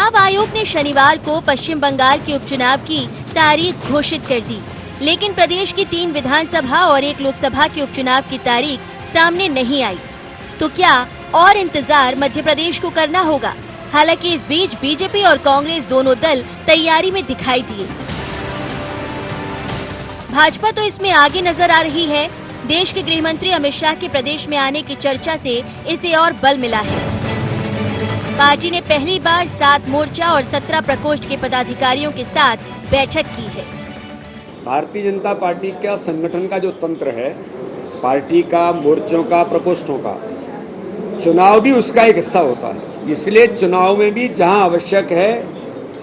चुनाव आयोग ने शनिवार को पश्चिम बंगाल के उपचुनाव की तारीख घोषित कर दी, लेकिन प्रदेश की 3 विधानसभा और 1 लोकसभा के उपचुनाव की तारीख सामने नहीं आई। तो क्या और इंतजार मध्य प्रदेश को करना होगा? हालांकि इस बीच बीजेपी और कांग्रेस दोनों दल तैयारी में दिखाई दिए। भाजपा तो इसमें आगे नजर आ रही है। देश के गृह मंत्री अमित शाह के प्रदेश में आने की चर्चा से इसे और बल मिला है। पार्टी ने पहली बार 7 मोर्चा और 17 प्रकोष्ठ के पदाधिकारियों के साथ बैठक की है। भारतीय जनता पार्टी का संगठन का जो तंत्र है, पार्टी का, मोर्चों का, प्रकोष्ठों का, चुनाव भी उसका एक हिस्सा होता है। इसलिए चुनाव में भी जहां आवश्यक है,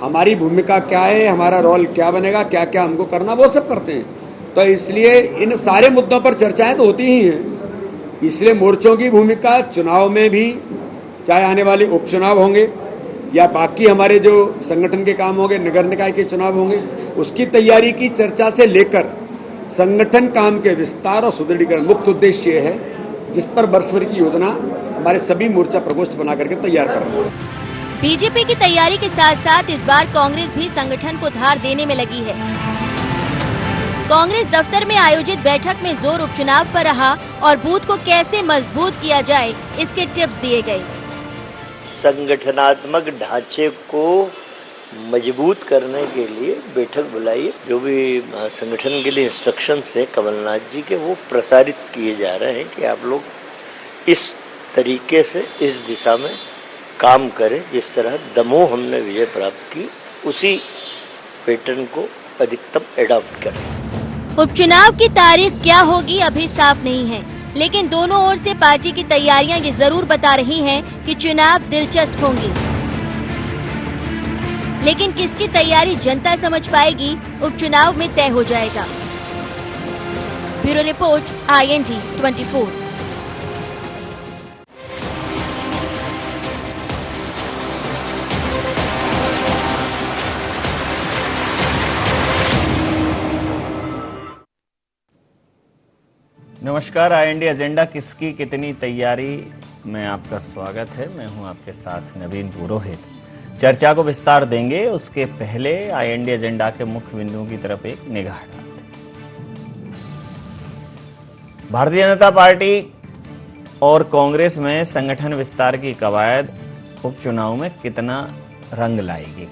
हमारी भूमिका क्या है, हमारा रोल क्या बनेगा, क्या क्या हमको करना, वो सब करते हैं। तो इसलिए इन सारे मुद्दों पर चर्चाएं तो होती ही हैं। इसलिए मोर्चों की भूमिका चुनाव में भी, चाहे आने वाले उपचुनाव होंगे या बाकी हमारे जो संगठन के काम होंगे, नगर निकाय के चुनाव होंगे, उसकी तैयारी की चर्चा से लेकर संगठन काम के विस्तार और सुदृढ़ीकरण मुख्य उद्देश्य ये है, जिस पर वर्ष भर की योजना हमारे सभी मोर्चा प्रकोष्ठ बना करके तैयार कर रहे हैं। बीजेपी की तैयारी के साथ साथ इस बार कांग्रेस भी संगठन को धार देने में लगी है। कांग्रेस दफ्तर में आयोजित बैठक में जोर उपचुनाव पर रहा और बूथ को कैसे मजबूत किया जाए, इसके टिप्स दिए गए। संगठनात्मक ढांचे को मजबूत करने के लिए बैठक बुलाई। जो भी संगठन के लिए इंस्ट्रक्शंस है कमलनाथ जी के, वो प्रसारित किए जा रहे हैं कि आप लोग इस तरीके से, इस दिशा में काम करें। जिस तरह दमोह हमने विजय प्राप्त की, उसी पैटर्न को अधिकतम एडॉप्ट करें। उपचुनाव की तारीख क्या होगी अभी साफ नहीं है, लेकिन दोनों ओर से पार्टी की तैयारियां ये जरूर बता रही हैं कि चुनाव दिलचस्प होंगे। लेकिन किसकी तैयारी जनता समझ पाएगी, उपचुनाव में तय हो जाएगा। Bureau report, IND 24। नमस्कार, IND एजेंडा किसकी कितनी तैयारी में आपका स्वागत है। मैं हूं आपके साथ नवीन पुरोहित। चर्चा को विस्तार देंगे, उसके पहले IND एजेंडा के मुख्य बिंदुओं की तरफ एक निगाह डालते हैं। भारतीय जनता पार्टी और कांग्रेस में संगठन विस्तार की कवायद उपचुनाव में कितना रंग लाएगी?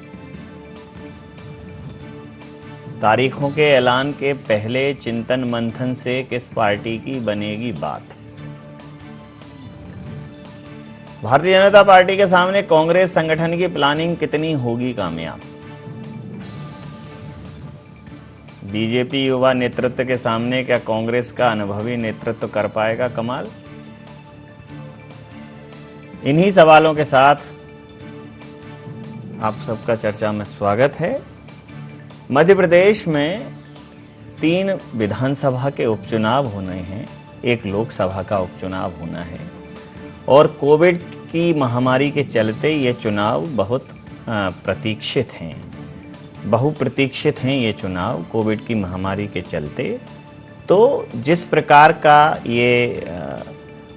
तारीखों के ऐलान के पहले चिंतन मंथन से किस पार्टी की बनेगी बात? भारतीय जनता पार्टी के सामने कांग्रेस संगठन की प्लानिंग कितनी होगी कामयाब? बीजेपी युवा नेतृत्व के सामने क्या कांग्रेस का अनुभवी नेतृत्व कर पाएगा कमाल? इन्हीं सवालों के साथ आप सबका चर्चा में स्वागत है। मध्य प्रदेश में 3 विधानसभा के उपचुनाव होने हैं, 1 लोकसभा का उपचुनाव होना है और कोविड की महामारी के चलते ये चुनाव बहुत प्रतीक्षित हैं, बहुप्रतीक्षित हैं ये चुनाव कोविड की महामारी के चलते। तो जिस प्रकार का ये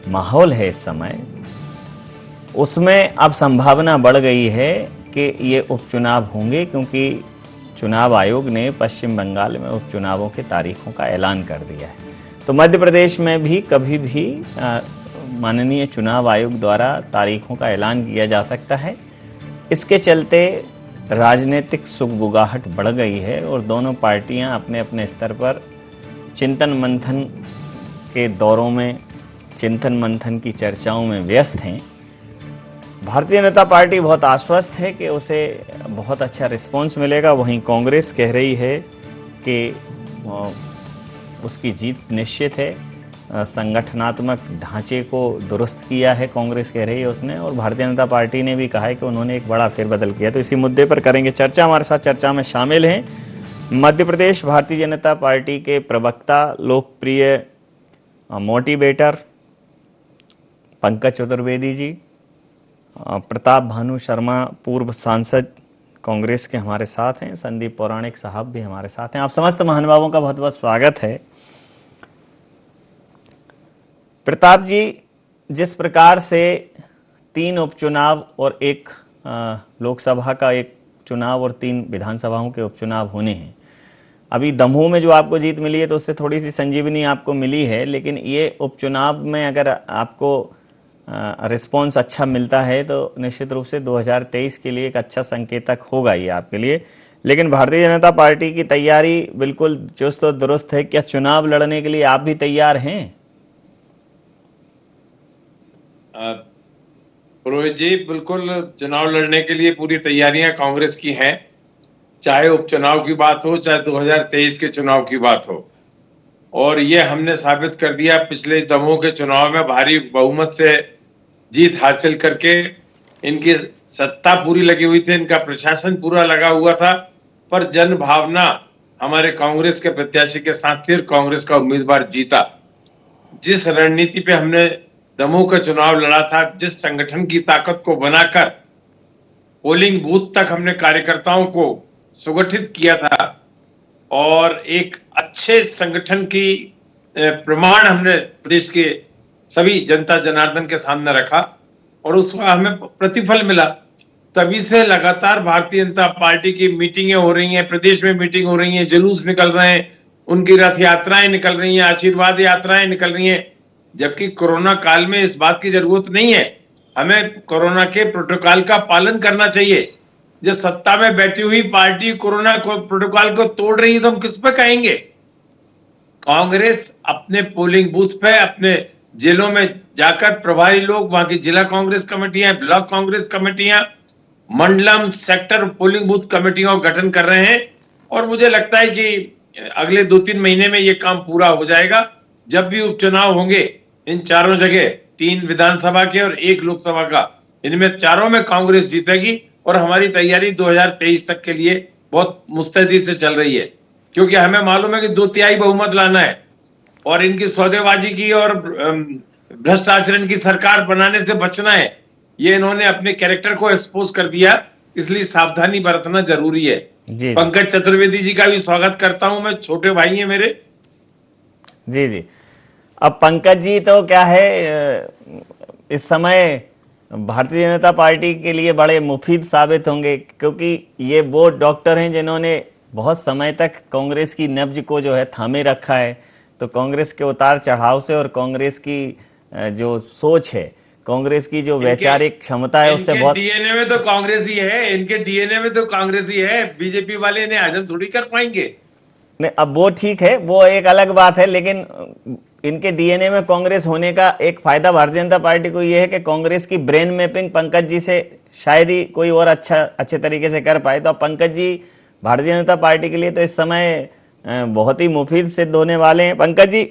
माहौल है इस समय, उसमें अब संभावना बढ़ गई है कि ये उपचुनाव होंगे, क्योंकि चुनाव आयोग ने पश्चिम बंगाल में उपचुनावों के तारीखों का ऐलान कर दिया है। तो मध्य प्रदेश में भी कभी भी माननीय चुनाव आयोग द्वारा तारीखों का ऐलान किया जा सकता है। इसके चलते राजनीतिक सुगबुगाहट बढ़ गई है और दोनों पार्टियां अपने अपने स्तर पर चिंतन मंथन के दौरों में, चिंतन मंथन की चर्चाओं में व्यस्त हैं। भारतीय जनता पार्टी बहुत आश्वस्त है कि उसे बहुत अच्छा रिस्पांस मिलेगा। वहीं कांग्रेस कह रही है कि उसकी जीत निश्चित है। संगठनात्मक ढांचे को दुरुस्त किया है, कांग्रेस कह रही है उसने, और भारतीय जनता पार्टी ने भी कहा है कि उन्होंने एक बड़ा फेरबदल किया। तो इसी मुद्दे पर करेंगे चर्चा। हमारे साथ चर्चा में शामिल हैं मध्य प्रदेश भारतीय जनता पार्टी के प्रवक्ता, लोकप्रिय मोटिवेटर पंकज चतुर्वेदी जी, प्रताप भानु शर्मा पूर्व सांसद कांग्रेस के हमारे साथ हैं, संदीप पौराणिक साहब भी हमारे साथ हैं। आप समस्त महानुभावों का बहुत बहुत स्वागत है। प्रताप जी, जिस प्रकार से 3 उपचुनाव और 1 लोकसभा का एक चुनाव और 3 विधानसभाओं के उपचुनाव होने हैं। अभी दमोह में जो आपको जीत मिली है तो उससे थोड़ी सी संजीवनी आपको मिली है, लेकिन ये उपचुनाव में अगर आपको रिस्पांस अच्छा मिलता है तो निश्चित रूप से 2023 के लिए एक अच्छा संकेतक होगा ये आपके लिए। लेकिन भारतीय जनता पार्टी की तैयारी बिल्कुल चुस्त और दुरुस्त है। क्या चुनाव लड़ने के लिए आप भी तैयार हैं? पुरोहित जी, बिल्कुल चुनाव लड़ने के लिए पूरी तैयारियां कांग्रेस की हैं, चाहे उपचुनाव की बात हो, चाहे 2023 के चुनाव की बात हो। और ये हमने साबित कर दिया पिछले दमोह के चुनाव में भारी बहुमत से जीत हासिल करके। इनकी सत्ता पूरी लगी हुई थी, इनका प्रशासन पूरा लगा हुआ था, पर जन भावना हमारे कांग्रेस के प्रत्याशी के साथ थी और कांग्रेस का उम्मीदवार जीता। जिस रणनीति पे हमने दमोह का चुनाव लड़ा था, जिस संगठन की ताकत को बनाकर पोलिंग बूथ तक हमने कार्यकर्ताओं को सुगठित किया था और एक अच्छे संगठन की प्रमाण हमने प्रदेश के सभी जनता जनार्दन के सामने रखा और उसका हमें प्रतिफल मिला। तभी से लगातार भारतीय जनता पार्टी की मीटिंगें हो रही हैं, प्रदेश में मीटिंग हो रही है, जुलूस निकल रहे हैं, उनकी रथ यात्राएं निकल रही हैं, आशीर्वाद यात्राएं निकल रही हैं। जबकि कोरोना काल में इस बात की जरूरत नहीं है, हमें कोरोना के प्रोटोकॉल का पालन करना चाहिए। जब सत्ता में बैठी हुई पार्टी कोरोना को प्रोटोकॉल को तोड़ रही है तो हम किस पे कहेंगे? कांग्रेस अपने पोलिंग बूथ पे, अपने जिलों में जाकर प्रभारी लोग, वहां की जिला कांग्रेस कमेटियां, ब्लॉक कांग्रेस कमेटियां, मंडलम, सेक्टर पोलिंग बूथ कमेटियों का गठन कर रहे हैं और मुझे लगता है कि अगले 2-3 महीने में ये काम पूरा हो जाएगा। जब भी उपचुनाव होंगे इन चारों जगह, 3 विधानसभा के और 1 लोकसभा का, इनमें चारों में कांग्रेस जीतेगी और हमारी तैयारी 2023 तक के लिए बहुत मुस्तैदी से चल रही है, क्योंकि हमें मालूम है कि 2/3 बहुमत लाना है और इनकी सौदेबाजी की और भ्रष्ट आचरण की सरकार बनाने से बचना है। ये इन्होंने अपने कैरेक्टर को एक्सपोज कर दिया, इसलिए सावधानी बरतना जरूरी है। पंकज चतुर्वेदी जी का भी स्वागत करता हूं मैं, छोटे भाई हैं मेरे। जी जी। अब पंकज जी तो क्या है, इस समय भारतीय जनता पार्टी के लिए बड़े मुफीद साबित होंगे, क्योंकि ये वो डॉक्टर हैं जिन्होंने बहुत समय तक कांग्रेस की नब्ज को जो है थामे रखा है। तो कांग्रेस के उतार चढ़ाव से और कांग्रेस की जो सोच है, कांग्रेस की जो वैचारिक क्षमता है, उससे बहुत डीएनए में तो कांग्रेस ही है, इनके डीएनए में तो कांग्रेस ही है। बीजेपी वाले इन्हें हजम थोड़ी कर पाएंगे। नहीं, अब वो ठीक है, वो एक अलग बात है, लेकिन इनके डीएनए में कांग्रेस होने का एक फायदा भारतीय जनता पार्टी को यह है कि कांग्रेस की ब्रेन मैपिंग पंकज जी से शायद ही कोई और अच्छे तरीके से कर पाए। तो अब पंकज जी भारतीय जनता पार्टी के लिए तो इस समय बहुत ही मुफीद सिद्ध होने वाले हैं। पंकज जी,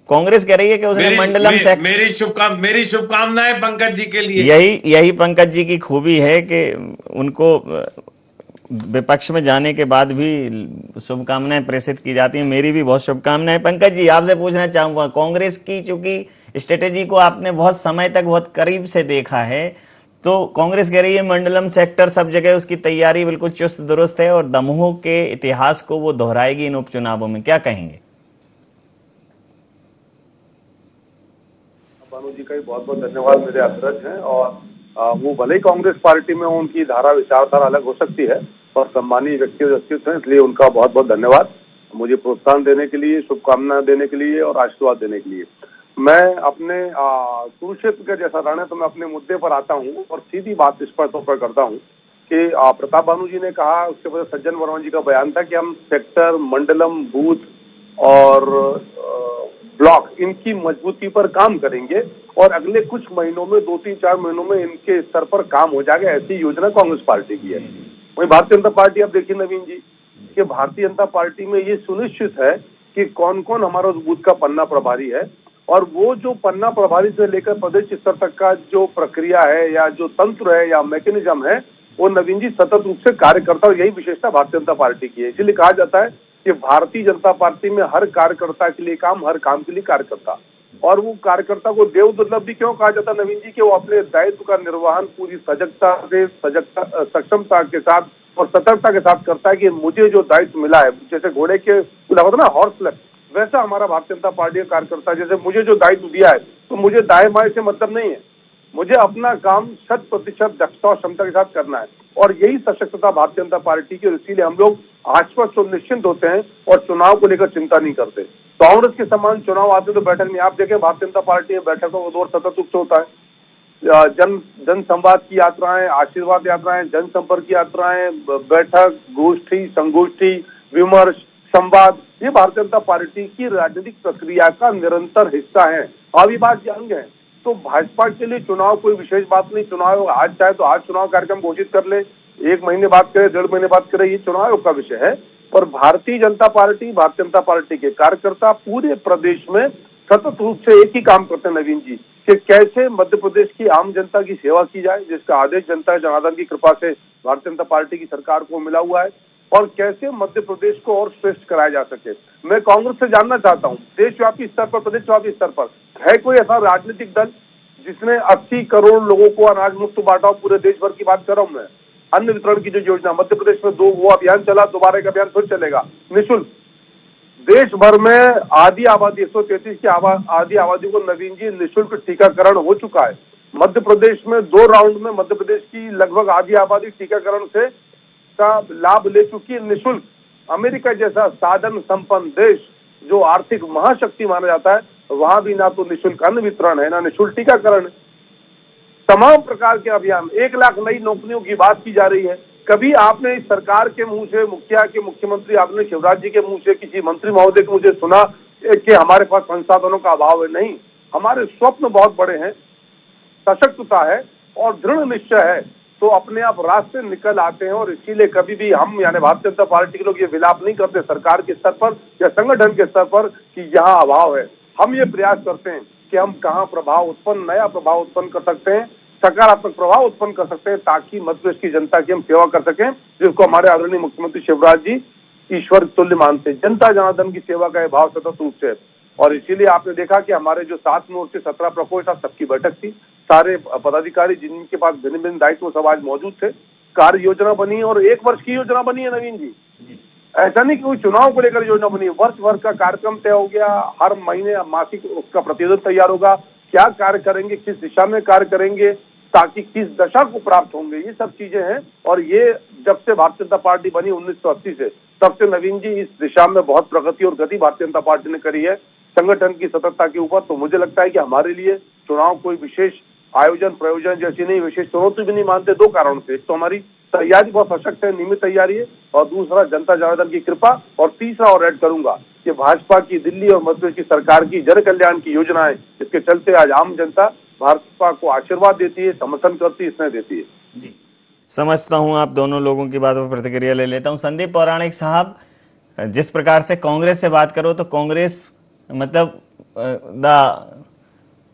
कांग्रेस कह रही है कि उसने मंडलम से मेरी शुभकामनाएं पंकज जी के लिए। यही पंकज जी की खूबी है कि उनको विपक्ष में जाने के बाद भी शुभकामनाएं प्रेषित की जाती हैं। मेरी भी बहुत शुभकामनाएं। पंकज जी, आपसे पूछना चाहूंगा, कांग्रेस की चूंकि स्ट्रेटेजी को आपने बहुत समय तक बहुत करीब से देखा है, तो कांग्रेस कह रही है मंडलम सेक्टर सब जगह उसकी तैयारी बिल्कुल चुस्त दुरुस्त है और दमोह के इतिहास को वो दोहराएगी इन उपचुनावों में, क्या कहेंगे? बानू जी का भी बहुत बहुत धन्यवाद, मेरे अग्रज हैं। और वो भले ही कांग्रेस पार्टी में उनकी धारा विचारधारा अलग हो सकती है और सम्मानीय व्यक्तित्व हैं, इसलिए उनका बहुत बहुत धन्यवाद मुझे प्रोत्साहन देने के लिए, शुभकामनाएं देने के लिए और आशीर्वाद देने के लिए। मैं अपने कुरुक्षेत्र का जैसा रहना, तो मैं अपने मुद्दे पर आता हूँ और सीधी बात स्पष्ट तौर पर करता हूँ कि प्रताप बानू जी ने कहा, उसके बाद सज्जन वर्मा जी का बयान था कि हम सेक्टर, मंडलम, बूथ और ब्लॉक, इनकी मजबूती पर काम करेंगे और अगले कुछ महीनों में, 2-3-4 महीनों में इनके स्तर पर काम हो जाएगा। ऐसी योजना कांग्रेस पार्टी की है। वहीं भारतीय जनता पार्टी, आप देखिए नवीन जी, कि भारतीय जनता पार्टी में ये सुनिश्चित है कि कौन कौन हमारा उस बूथ का पन्ना प्रभारी है और वो जो पन्ना प्रभारी से लेकर प्रदेश स्तर तक का जो प्रक्रिया है या जो तंत्र है या मैकेनिज्म है, वो नवीन जी सतत रूप से कार्य करता है। यही विशेषता भारतीय जनता पार्टी की है। इसलिए कहा जाता है कि भारतीय जनता पार्टी में हर कार्यकर्ता के लिए काम, हर काम के लिए कार्यकर्ता। और वो कार्यकर्ता को देव दुर्लभ भी क्यों कहा जाता है नवीन जी, कि वो अपने दायित्व का निर्वहन पूरी सजगता से, सक्षमता के साथ और सतर्कता के साथ करता है कि मुझे जो दायित्व मिला है, जैसे घोड़े के होता ना हॉर्स लैप, वैसा हमारा भारतीय जनता पार्टी का कार्यकर्ता, जैसे मुझे जो दायित्व दिया है तो मुझे दाएं बाएं से मतलब नहीं है, मुझे अपना काम 100% दक्षता और क्षमता के साथ करना है, और यही सशक्तता भारतीय जनता पार्टी की, और इसीलिए हम लोग आश्वस्त और निश्चिंत होते हैं और चुनाव को लेकर चिंता नहीं करते। कांग्रेस के समान चुनाव आते तो बैठक में आप देखें, भारतीय जनता पार्टी में बैठकों का दौर सतत रूप से होता है। जन संवाद की यात्राएं, आशीर्वाद यात्राएं, जनसंपर्क की यात्राएं, बैठक, गोष्ठी, संगोष्ठी, विमर्श, संवाद, ये भारतीय जनता पार्टी की राजनीतिक प्रक्रिया का निरंतर हिस्सा है, अविभाज्य अंग है। तो भाजपा के लिए चुनाव कोई विशेष बात नहीं। चुनाव आज चाहे तो आज चुनाव कार्यक्रम घोषित कर ले, 1 महीने बाद करे, 1.5 महीने बाद करे, ये चुनाव का विषय है। पर भारतीय जनता पार्टी के कार्यकर्ता पूरे प्रदेश में सतत रूप से एक ही काम करते हैं नवीन जी, कि कैसे मध्य प्रदेश की आम जनता की सेवा की जाए, जिसका आदेश जनता जनार्दन की कृपा से भारतीय जनता पार्टी की सरकार को मिला हुआ है, और कैसे मध्य प्रदेश को और श्रेष्ठ कराया जा सके। मैं कांग्रेस से जानना चाहता हूं, देशव्यापी स्तर पर, प्रदेशव्यापी स्तर पर है कोई ऐसा राजनीतिक दल जिसने 80 करोड़ लोगों को अनाज मुफ्त बांटा? पूरे देश भर की बात कर रहा हूं मैं। अन्न वितरण की जो योजना मध्य प्रदेश में वो अभियान चला, दोबारा का अभियान फिर चलेगा निःशुल्क। देश भर में आधी आबादी 133 की आधी आबादी को नवीन जी निःशुल्क टीकाकरण हो चुका है। मध्य प्रदेश में 2 राउंड में मध्य प्रदेश की लगभग आधी आबादी टीकाकरण से का लाभ ले चुकी है निःशुल्क। अमेरिका जैसा साधन संपन्न देश, जो आर्थिक महाशक्ति माना जाता है, वहां भी ना तो निःशुल्क अन्न वितरण है, ना निःशुल्क टीकाकरण है। तमाम प्रकार के अभियान, 1 लाख नई नौकरियों की बात की जा रही है। कभी आपने इस सरकार के मुंह से, मुखिया के, मुख्यमंत्री आपने शिवराज जी के मुंह से, किसी मंत्री महोदय के मुझे सुना कि हमारे पास संसाधनों का अभाव है? नहीं, हमारे स्वप्न बहुत बड़े हैं, सशक्तता है और दृढ़ निश्चय है, तो अपने आप रास्ते निकल आते हैं। और इसीलिए कभी भी हम यानी भारतीय जनता पार्टी के लोग ये विलाप नहीं करते सरकार के स्तर पर या संगठन के स्तर पर कि यहाँ अभाव है। हम ये प्रयास करते हैं कि हम कहाँ नया प्रभाव उत्पन्न कर सकते हैं, सकारात्मक प्रभाव उत्पन्न कर सकते हैं, ताकि मध्य प्रदेश की जनता की हम सेवा कर सकें, जिसको हमारे आदरणीय मुख्यमंत्री शिवराज जी ईश्वर तुल्य मानते हैं। जनता जनार्दन की सेवा का यह भाव सतत रूप से, और इसीलिए आपने देखा कि हमारे जो 7 मोर्चे 17 प्रकोष्ठ सबकी बैठक थी, सारे पदाधिकारी जिनके पास भिन्न भिन्न दायित्व सब आज मौजूद थे, कार्य योजना बनी और 1 वर्ष की योजना बनी है नवीन जी। ऐसा नहीं कि कोई चुनाव को लेकर योजना बनी है, वर्ष भर का कार्यक्रम तय हो गया, हर महीने मासिक उसका प्रतिवेदन तैयार होगा, क्या कार्य करेंगे, किस दिशा में कार्य करेंगे, ताकि किस दशा को प्राप्त होंगे, ये सब चीजें हैं। और ये जब से भारतीय जनता पार्टी बनी 1980 से, तब से नवीन जी इस दिशा में बहुत प्रगति और गति भारतीय जनता पार्टी ने करी है संगठन की सततता के ऊपर। तो मुझे लगता है कि हमारे लिए चुनाव कोई विशेष आयोजन प्रयोजन जैसी नहीं, विशेष चुनौती भी नहीं मानते, 2 कारणों से। एक तो हमारी तैयारी बहुत सशक्त है, नियमित तैयारी है, और दूसरा जनता जनार्दन की कृपा, और तीसरा और ऐड करूंगा कि भाजपा की दिल्ली और मध्य प्रदेश की सरकार की जन कल्याण की योजनाएं, इसके चलते आज आम जनता भाजपा को आशीर्वाद देती है, समर्थन करती है, स्नेह देती है। जी, समझता हूं आप दोनों लोगों की बात पर प्रतिक्रिया ले लेता हूं। संदीप पौराणिक साहब, जिस प्रकार से कांग्रेस से बात करो तो कांग्रेस मतलब the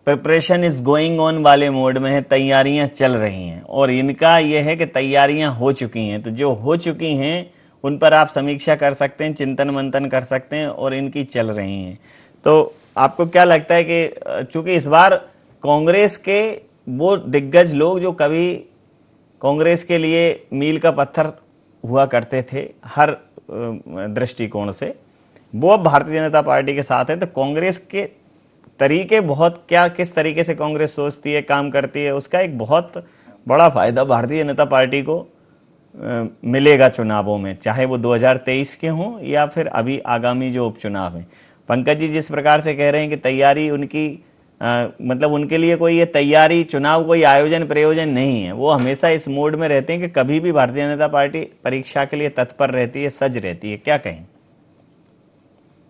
preparation is going on वाले मोड में है, तैयारियां चल रही हैं, और इनका यह है कि तैयारियां हो चुकी हैं, तो जो हो चुकी हैं उन पर आप समीक्षा कर सकते हैं, चिंतन मंथन कर सकते हैं, और इनकी चल रही हैं। तो आपको क्या लगता है कि चूंकि इस बार कांग्रेस के वो दिग्गज लोग जो कभी कांग्रेस के लिए मील का पत्थर हुआ करते थे हर दृष्टिकोण से, वो अब भारतीय जनता पार्टी के साथ है, तो कांग्रेस के तरीके बहुत किस तरीके से कांग्रेस सोचती है, काम करती है, उसका एक बहुत बड़ा फायदा भारतीय जनता पार्टी को मिलेगा चुनावों में, चाहे वो 2023 के हों या फिर अभी आगामी जो उपचुनाव हैं। पंकज जी जिस प्रकार से कह रहे हैं कि तैयारी उनकी मतलब उनके लिए कोई ये तैयारी चुनाव कोई आयोजन प्रयोजन नहीं है, वो हमेशा इस मोड में रहते हैं कि कभी भी भारतीय जनता पार्टी परीक्षा के लिए तत्पर रहती है, सज रहती है, क्या कहें?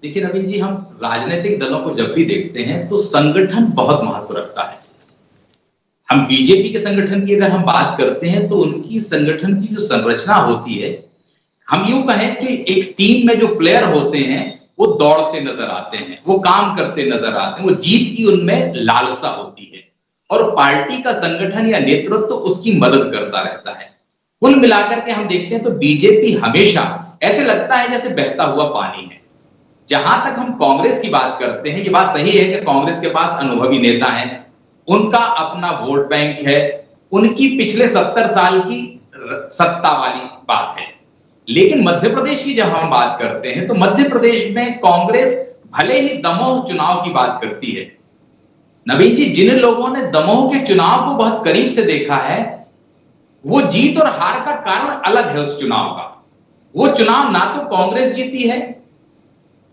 देखिए नवीन जी, हम राजनीतिक दलों को जब भी देखते हैं तो संगठन बहुत महत्व रखता है। हम बीजेपी के संगठन की अगर हम बात करते हैं तो उनकी संगठन की जो संरचना होती है, हम यूं कहें कि एक टीम में जो प्लेयर होते हैं वो दौड़ते नजर आते हैं, वो काम करते नजर आते हैं, वो जीत की उनमें लालसा होती है, और पार्टी का संगठन या नेतृत्व तो उसकी मदद करता रहता है। कुल मिलाकर के हम देखते हैं तो बीजेपी हमेशा ऐसे लगता है जैसे बहता हुआ पानी है। जहां तक हम कांग्रेस की बात करते हैं, ये बात सही है कि कांग्रेस के पास अनुभवी नेता हैं, उनका अपना वोट बैंक है, उनकी पिछले 70 साल की सत्ता वाली बात है। लेकिन मध्य प्रदेश की जब हम बात करते हैं तो मध्य प्रदेश में कांग्रेस भले ही दमोह चुनाव की बात करती है, नवीन जी, जिन लोगों ने दमोह के चुनाव को बहुत करीब से देखा है, वो जीत और हार का कारण अलग है उस चुनाव का। वो चुनाव ना तो कांग्रेस जीती है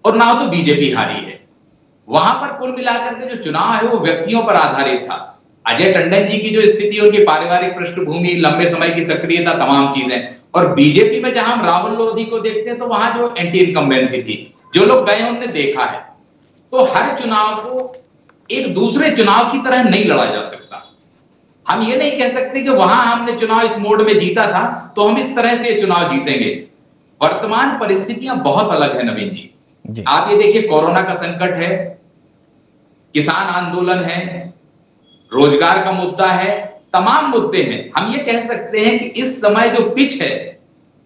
और ना तो बीजेपी हारी है। वहां पर कुल मिलाकर के जो चुनाव है वो व्यक्तियों पर आधारित था। अजय टंडन जी की जो स्थिति, उनकी पारिवारिक पृष्ठभूमि, लंबे समय की सक्रियता, तमाम चीजें। और बीजेपी में जहां हम राहुल लोधी को देखते हैं तो वहां जो एंटी इनकम्बेंसी थी, जो लोग गए उन्होंने देखा है। तो हर चुनाव को एक दूसरे चुनाव की तरह नहीं लड़ा जा सकता। हम ये नहीं कह सकते कि वहां हमने चुनाव इस मोड में जीता था तो हम इस तरह से ये चुनाव जीतेंगे। वर्तमान परिस्थितियां बहुत अलग है नवीन जी। आप ये देखिए, कोरोना का संकट है, किसान आंदोलन है, रोजगार का मुद्दा है, तमाम मुद्दे हैं। हम ये कह सकते हैं कि इस समय जो पिच है,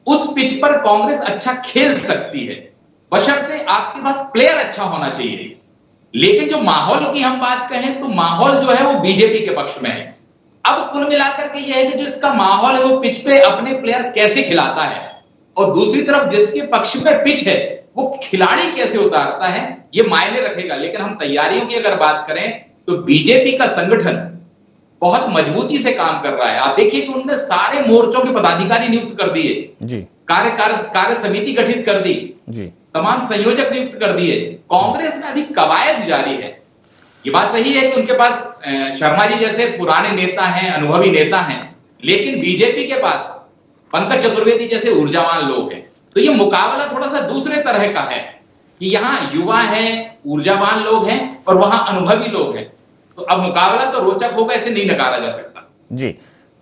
उस पिच पर कांग्रेस अच्छा खेल सकती है, बशर्ते आपके पास प्लेयर अच्छा होना चाहिए। लेकिन जो माहौल की हम बात कहें तो माहौल जो है वो बीजेपी के पक्ष में है। अब कुल मिलाकर के यह है कि जो इसका माहौल है वो पिच पे अपने प्लेयर कैसे खिलाता है, और दूसरी तरफ जिसके पक्ष में पिच है वो खिलाड़ी कैसे उतारता है, ये मायने रखेगा। लेकिन हम तैयारियों की अगर बात करें तो बीजेपी का संगठन बहुत मजबूती से काम कर रहा है। आप देखिए कि उन्होंने सारे मोर्चों के पदाधिकारी नियुक्त कर दिए जी, कार्य समिति गठित कर दी जी, तमाम संयोजक नियुक्त कर दिए। कांग्रेस में अभी कवायद जारी है। ये बात सही है कि उनके पास शर्मा जी जैसे पुराने नेता हैं, अनुभवी नेता हैं, लेकिन बीजेपी के पास पंकज चतुर्वेदी जैसे ऊर्जावान लोग हैं। तो ये मुकाबला थोड़ा सा दूसरे तरह का है कि यहाँ युवा हैं, ऊर्जावान लोग हैं और वहां अनुभवी लोग हैं। तो अब मुकाबला तो रोचक होगा, ऐसे नहीं नकारा जा सकता। जी,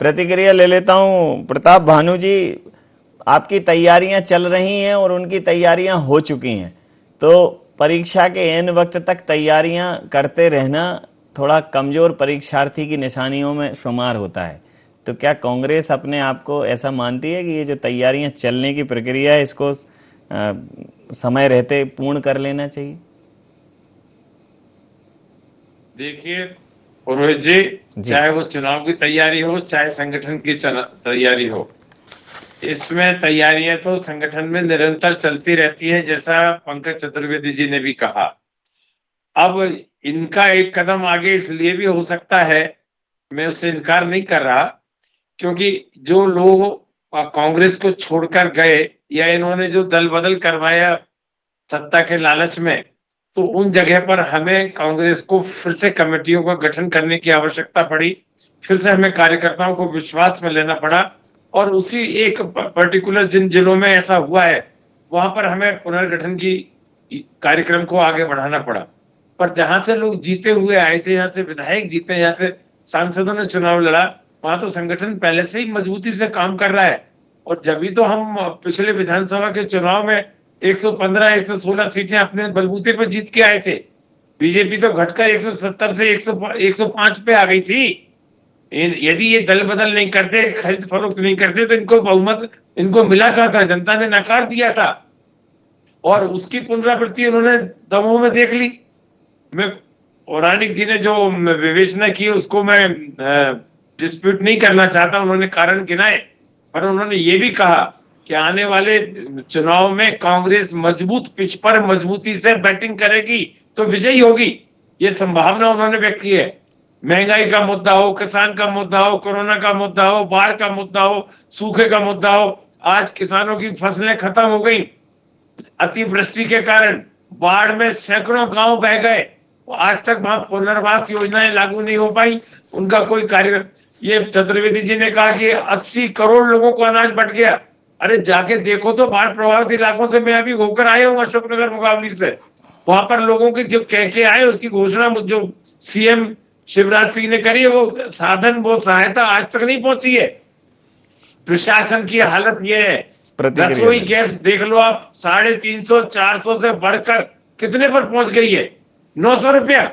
प्रतिक्रिया ले लेता हूं। प्रताप भानु जी, आपकी तैयारियां चल रही हैं और उनकी तैयारियां हो चुकी हैं, तो परीक्षा के एन वक्त तक तैयारियां करते रहना थोड़ा कमजोर परीक्षार्थी की निशानियों में शुमार होता है। तो क्या कांग्रेस अपने आप को ऐसा मानती है कि ये जो तैयारियां चलने की प्रक्रिया है, इसको समय रहते पूर्ण कर लेना चाहिए? देखिए पुरोहित जी, चाहे वो चुनाव की तैयारी हो, चाहे संगठन की तैयारी हो, इसमें तैयारियां तो संगठन में निरंतर चलती रहती है, जैसा पंकज चतुर्वेदी जी ने भी कहा। अब इनका एक कदम आगे इसलिए भी हो सकता है, मैं उससे इनकार नहीं कर रहा, क्योंकि जो लोग कांग्रेस को छोड़कर गए या इन्होंने जो दल बदल करवाया सत्ता के लालच में, तो उन जगह पर हमें कांग्रेस को फिर से कमेटियों का गठन करने की आवश्यकता पड़ी। फिर से हमें कार्यकर्ताओं को विश्वास में लेना पड़ा और उसी एक पर्टिकुलर जिन जिलों में ऐसा हुआ है वहां पर हमें पुनर्गठन की कार्यक्रम को आगे बढ़ाना पड़ा। पर जहां से लोग जीते हुए आए थे, यहाँ से विधायक जीते, यहाँ से सांसदों ने चुनाव लड़ा, वहां तो संगठन पहले से ही मजबूती से काम कर रहा है। और जब भी तो हम पिछले विधानसभा के चुनाव में 115 116 सीटें अपने बलबूते पर जीत के आए थे। बीजेपी तो घटकर 170 से 105 पे आ गई थी। यदि ये दल बदल नहीं करते, खरीद फरोख्त नहीं करते, तो इनको बहुमत इनको मिला कहा था, जनता ने नकार दिया था और उसकी पुनरावृत्ति उन्होंने दमोह में देख ली। मैं पौराणिक जी ने जो विवेचना की उसको मैं डिस्प्यूट नहीं करना चाहता, उन्होंने कारण गिनाए, पर उन्होंने ये भी कहा कि आने वाले चुनाव में कांग्रेस मजबूत पिच पर मजबूती से बैटिंग करेगी तो विजयी होगी, ये संभावना उन्होंने व्यक्त की है। महंगाई का मुद्दा हो, किसान का मुद्दा हो, कोरोना का मुद्दा हो, बाढ़ का मुद्दा हो, सूखे का मुद्दा हो, आज किसानों की फसलें खत्म हो गई अतिवृष्टि के कारण, बाढ़ में सैकड़ों गांव बह गए, आज तक वहां पुनर्वास योजनाएं लागू नहीं हो पाई, उनका कोई कार्य। ये चतुर्वेदी जी ने कहा कि 80 करोड़ लोगों को अनाज बंट गया। अरे जाके देखो तो बाढ़ प्रभावित इलाकों से मैं अभी होकर आया हूँ, अशोकनगर मुकाबली से, वहां पर लोगों के जो कह के आए उसकी घोषणा जो सीएम शिवराज सिंह ने करी है, वो साधन, वो सहायता आज तक नहीं पहुंची है। प्रशासन की हालत ये है, रसोई गैस देख लो आप, 350 400 से बढ़कर कितने पर पहुंच गई है, 900 रुपया।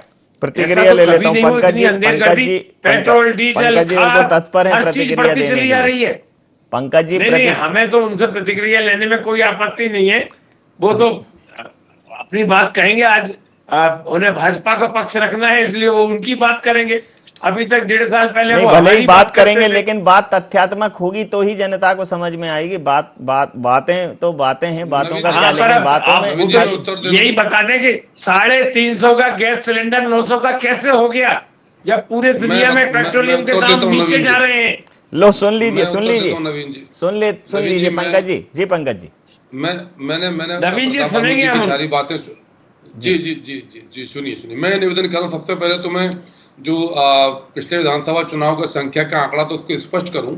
प्रतिक्रिया ले लेता हूं पंकज जी, पेट्रोल डीजल तत्पर है, प्रतिक्रिया चली जा रही है। पंकज जी, नहीं, हमें तो उनसे प्रतिक्रिया लेने में कोई आपत्ति नहीं है, वो तो अपनी बात कहेंगे। आज उन्हें भाजपा का पक्ष रखना है, इसलिए वो उनकी बात करेंगे। अभी तक 1.5 साल पहले नहीं, वो भले हमारी ही बात करते करेंगे थे। लेकिन बात तथ्यात्मक होगी तो ही जनता को समझ में आएगी। बातें तो बातें हैं, बातों का क्या, हाँ, पर लेकिन अब बातों आप में मुझे यही बता दें कि 350 का गैस सिलेंडर 900 का कैसे हो गया, जब पूरे दुनिया में पेट्रोलियम के दाम नीचे जा रहे हैं। लो सुन लीजिए नवीन जी, सुन लीजिए पंकज जी। जी पंकज जी, मैंने नवीन जी प्रताप सुनेंगे वर्मा हम। की सारी बातें जी सुनिए। मैं निवेदन कर रहा हूँ, सबसे पहले तो मैं जो पिछले विधानसभा चुनाव का संख्या का आंकड़ा तो उसको स्पष्ट करूं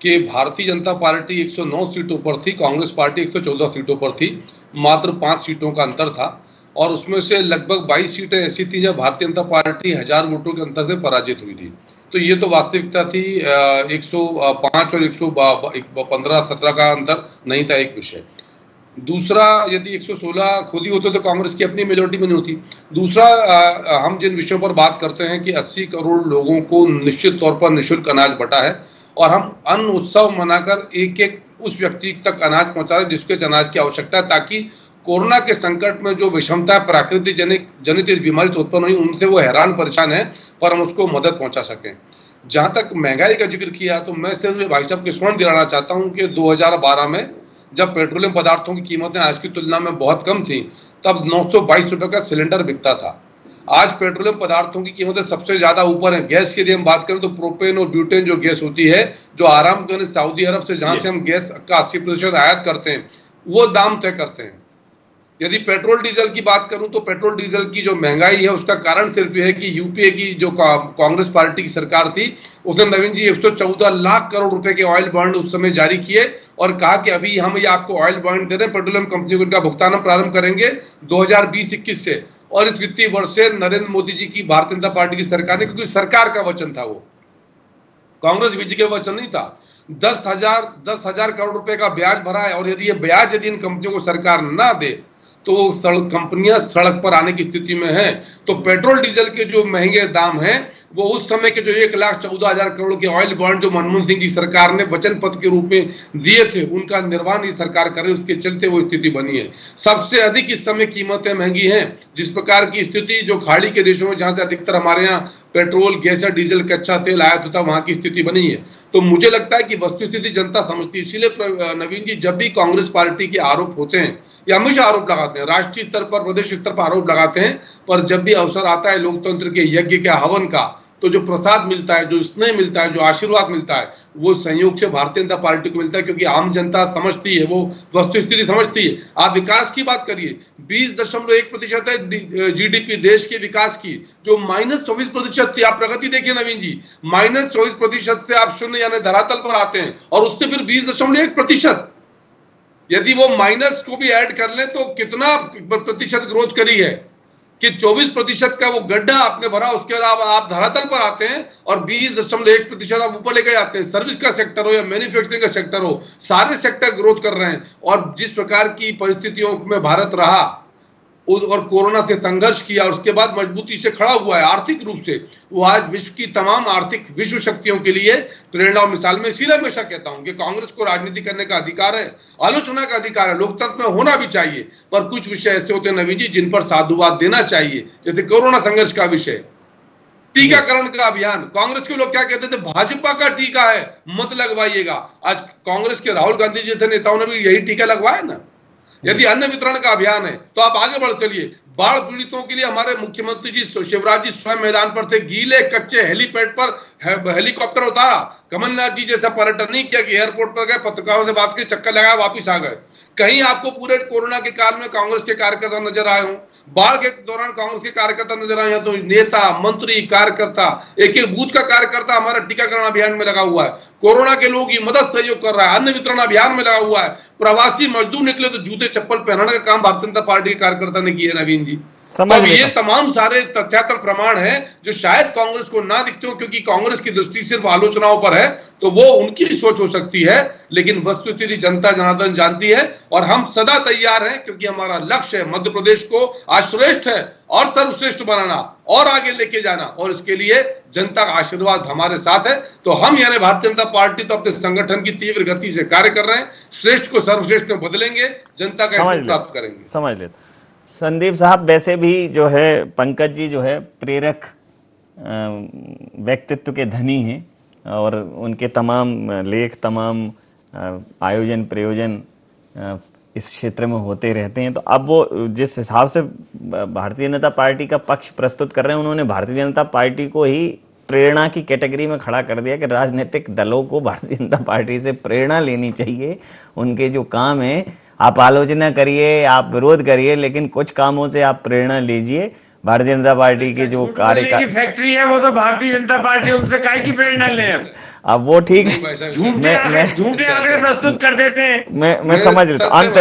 कि भारतीय जनता पार्टी 109 सीटों पर थी, कांग्रेस पार्टी 114 सीटों पर थी, मात्र 5 सीटों का अंतर था। और उसमें से लगभग 22 सीटें ऐसी थी जहां भारतीय जनता पार्टी 1000 वोटों के अंतर से पराजित हुई थी। तो ये तो वास्तविकता थी। 105 और 115-17 का अंतर नहीं था, एक विषय। दूसरा, यदि 116 खुद ही होते तो कांग्रेस की अपनी मेजोरिटी में नहीं होती। दूसरा, हम जिन विषयों पर बात करते हैं कि 80 करोड़ लोगों को निश्चित तौर पर निःशुल्क अनाज बंटा है और हम अन्न उत्सव मनाकर एक एक उस व्यक्ति तक अनाज पहुंचा रहे जिसके अनाज की आवश्यकता है, ताकि कोरोना के संकट में जो विषमता प्राकृतिक जनित इस बीमारी से उत्पन्न हुई उनसे वो हैरान परेशान है, पर हम उसको मदद पहुंचा सकें। जहां तक महंगाई का जिक्र किया तो मैं सिर्फ भाई साहब को स्मरण दिलाना चाहता हूं कि 2012 में जब पेट्रोलियम पदार्थों की कीमतें आज की तुलना में बहुत कम थी, तब 922 रुपए का सिलेंडर बिकता था। आज पेट्रोलियम पदार्थों की कीमतें सबसे ज्यादा ऊपर हैं। गैस की यदि हम बात करें तो प्रोपेन और ब्यूटेन जो गैस होती है, जो आराम के सऊदी अरब से जहां से हम गैस का 80% आयात करते हैं, वो दाम तय करते हैं। यदि पेट्रोल डीजल की बात करूं तो पेट्रोल डीजल की जो महंगाई है उसका कारण सिर्फ यह है कि यूपीए की जो कांग्रेस पार्टी की सरकार थी, उसने नवीन जी 114 लाख करोड़ रुपए के ऑयल बॉन्ड उस समय जारी किए और कहा कि अभी हम ये आपको ऑयल बॉन्ड दे रहे हैं, पेट्रोलियम कंपनी को इनका भुगतान हम प्रारंभ करेंगे 2020-21 से। और इस वित्तीय वर्ष से नरेंद्र मोदी जी की भारतीय जनता पार्टी की सरकार ने, क्योंकि सरकार का वचन था, वो कांग्रेस बीजेपी का वचन नहीं था, 10,000 करोड़ रुपए का ब्याज भरा है। और यदि ये ब्याज यदि इन कंपनियों को सरकार ना दे तो कंपनियां सड़क पर आने की स्थिति में हैं। तो पेट्रोल डीजल के जो महंगे दाम हैं वो उस समय के जो 1,14,000 करोड़ के ऑयल बॉन्ड जो मनमोहन सिंह की सरकार ने वचन पत्र के रूप में दिए थे, उनका निर्वहन ये सरकार कर रही है, उसके चलते वो स्थिति बनी है। सबसे अधिक इस समय कीमतें महंगी हैं। जिस प्रकार की स्थिति जो खाड़ी के देशों में, जहां से अधिकतर हमारे यहाँ पेट्रोल, गैस या डीजल, कच्चा तेल आयात होता है, वहां की स्थिति बनी है। तो मुझे लगता है कि वस्तुस्थिति जनता समझती है। इसीलिए नवीन जी, जब भी कांग्रेस पार्टी के आरोप होते हैं, या हमेशा आरोप लगाते हैं, राष्ट्रीय स्तर पर, प्रदेश स्तर पर आरोप लगाते हैं, पर जब भी अवसर आता है लोकतंत्र के यज्ञ के हवन का, तो जो प्रसाद मिलता है, जो स्नेह मिलता है, जो आशीर्वाद मिलता है, वो संयोग से भारतीय जनता पार्टी को मिलता है, क्योंकि आम जनता समझती है, वो वस्तुस्थिति समझती है। आप विकास की बात करिए, 20.1% है जीडीपी देश के विकास की, जो -24% थी। आप प्रगति देखिए नवीन जी, -24% से आप शून्य यानी धरातल पर आते हैं, और उससे फिर 20.1%। यदि वो माइनस को भी ऐड कर लें तो कितना प्रतिशत ग्रोथ करी है कि 24% का वो गड्ढा आपने भरा, उसके बाद आप धरातल पर आते हैं और 20.1% आप ऊपर लेके जाते हैं। सर्विस का सेक्टर हो या मैन्युफैक्चरिंग का सेक्टर हो, सारे सेक्टर ग्रोथ कर रहे हैं। और जिस प्रकार की परिस्थितियों में भारत रहा और कोरोना से संघर्ष किया, उसके बाद मजबूती से खड़ा हुआ है आर्थिक रूप से, वो आज विश्व की तमाम आर्थिक विश्व शक्तियों के लिए प्रेरणा और मिसाल में। इसीलिए हमेशा कहता हूं कि कांग्रेस को राजनीति करने का अधिकार है, आलोचना का अधिकार है, लोकतंत्र में होना भी चाहिए, पर कुछ विषय ऐसे होते हैं नवीन जी जिन पर साधुवाद देना चाहिए, जैसे कोरोना संघर्ष का विषय, टीकाकरण का अभियान। कांग्रेस के लोग क्या कहते थे, भाजपा का टीका है, मत लगवाइएगा। आज कांग्रेस के राहुल गांधी जैसे नेताओं ने भी यही टीका लगवाया ना। यदि अन्न वितरण का अभियान है तो आप आगे बढ़ चलिए। बाढ़ पीड़ितों के लिए हमारे मुख्यमंत्री जी शिवराज जी स्वयं मैदान पर थे, गीले कच्चे हेलीपैड पर हेलीकॉप्टर उतारा। कमलनाथ जी जैसा पर्यटन नहीं किया कि एयरपोर्ट पर गए, पत्रकारों से बात की, चक्कर लगाया, वापिस आ गए। कहीं आपको पूरे कोरोना के काल में कांग्रेस के कार्यकर्ता नजर आए हों, बाढ़ के दौरान कांग्रेस के कार्यकर्ता नजर आए हैं, तो नेता, मंत्री, कार्यकर्ता, एक एक बूथ का कार्यकर्ता हमारा टीकाकरण अभियान में लगा हुआ है, कोरोना के लोगों की मदद सहयोग कर रहा है, अन्न वितरण अभियान में लगा हुआ है। प्रवासी मजदूर निकले तो जूते चप्पल पहनाने का काम भारतीय जनता पार्टी के कार्यकर्ता ने किया नवीन जी। तो ये तमाम सारे तथ्यात्मक प्रमाण हैं जो शायद कांग्रेस को ना दिखते हो, क्योंकि कांग्रेस की दृष्टि सिर्फ आलोचनाओं पर है, तो वो उनकी सोच हो सकती है, लेकिन वस्तुस्थिति जनता जनार्दन जानती है। और हम सदा तैयार हैं, क्योंकि हमारा लक्ष्य है मध्य प्रदेश को आज श्रेष्ठ है और सर्वश्रेष्ठ बनाना और आगे लेके जाना, और इसके लिए जनता का आशीर्वाद हमारे साथ है। तो हम यानी भारतीय जनता पार्टी तो अपने संगठन की तीव्र गति से कार्य कर रहे हैं, श्रेष्ठ को सर्वश्रेष्ठ में बदलेंगे, जनता का आशीर्वाद प्राप्त करेंगे। समझ लेते संदीप साहब, वैसे भी जो है पंकज जी जो है प्रेरक व्यक्तित्व के धनी हैं और उनके तमाम लेख, तमाम आयोजन प्रयोजन इस क्षेत्र में होते रहते हैं। तो अब वो जिस हिसाब से भारतीय जनता पार्टी का पक्ष प्रस्तुत कर रहे हैं, उन्होंने भारतीय जनता पार्टी को ही प्रेरणा की कैटेगरी में खड़ा कर दिया कि राजनीतिक दलों को भारतीय जनता पार्टी से प्रेरणा लेनी चाहिए। उनके जो काम है, आप आलोचना करिए, आप विरोध करिए, लेकिन कुछ कामों से आप प्रेरणा लीजिए। भारतीय जनता पार्टी के जो कार्य की फैक्ट्री है वो तो भारतीय जनता पार्टी, उनसे काहे की प्रेरणा लें? अब वो ठीक है, झूठे आंकड़े प्रस्तुत कर देते हैं। मैं समझ लेता हूँ।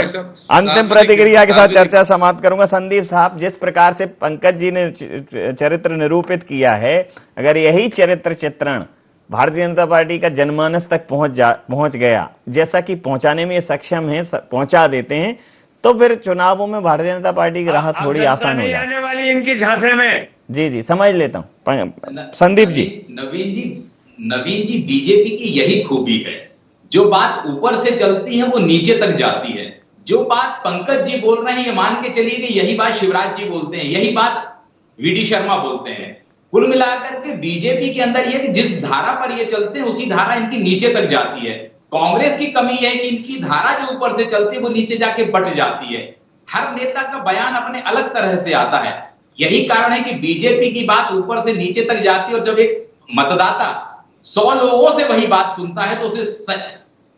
अंतिम प्रतिक्रिया के साथ चर्चा समाप्त करूंगा। संदीप साहब, जिस प्रकार से पंकज जी ने चरित्र निरूपित किया है, अगर यही चरित्र चित्रण भारतीय जनता पार्टी का जनमानस तक पहुंच गया, जैसा कि पहुंचाने में ये सक्षम है, पहुंचा देते हैं, तो फिर चुनावों में भारतीय जनता पार्टी की राह थोड़ी आसान हो जाती है। आने वाली इनके झांसे में। जी समझ लेता हूँ। संदीप जी। नवीन जी, बीजेपी की यही खूबी है, जो बात ऊपर से चलती है वो नीचे तक जाती है। जो बात पंकज जी बोल रहे हैं, ये मान के चलिए कि यही बात शिवराज जी बोलते हैं, यही बात वीडी शर्मा बोलते हैं। कुल मिलाकर के बीजेपी के अंदर यह कि जिस धारा पर ये चलते हैं उसी धारा इनकी नीचे तक जाती है। कांग्रेस की कमी है कि इनकी धारा जो ऊपर से चलती है वो नीचे जाके बट जाती है। हर नेता का बयान अपने अलग तरह से आता है। यही कारण है कि बीजेपी की बात ऊपर से नीचे तक जाती है, और जब एक मतदाता 100 लोगों से वही बात सुनता है तो उसे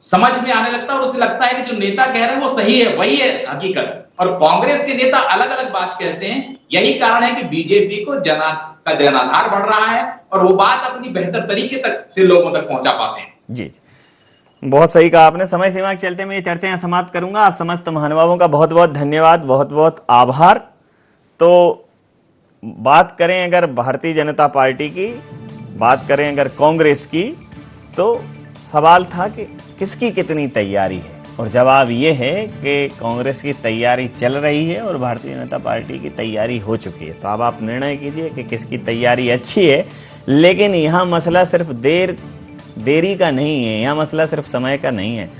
समझ में आने लगता है और उसे लगता है कि जो नेता कह रहे हैं वो सही है, वही है हकीकत। और कांग्रेस के नेता अलग अलग बात कहते हैं। यही कारण है कि बीजेपी को जनाधार बढ़ रहा है और वो बात अपनी बेहतर तरीके तक से लोगों तक पहुंचा पाते हैं। जी, बहुत सही कहा आपने। समय सीमा के चलते मैं ये चर्चा यहाँ समाप्त करूंगा। आप समस्त महानुभावों का बहुत बहुत धन्यवाद, बहुत बहुत आभार। तो बात करें अगर भारतीय जनता पार्टी की, बात करें अगर कांग्रेस की, तो सवाल था कि किसकी कितनी तैयारी है, और जवाब ये है कि कांग्रेस की तैयारी चल रही है और भारतीय जनता पार्टी की तैयारी हो चुकी है। तो अब आप निर्णय कीजिए कि किसकी तैयारी अच्छी है। लेकिन यहाँ मसला सिर्फ देरी का नहीं है, यहाँ मसला सिर्फ समय का नहीं है।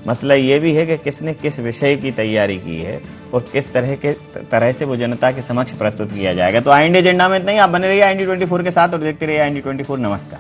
मसला ये भी है कि किसने किस विषय की तैयारी की है और किस तरह से वो जनता के समक्ष प्रस्तुत किया जाएगा। तो IND एजेंडा में इतना ही। आप बने रहिए IND 24 के साथ और देखते रहिए IND 24। नमस्कार।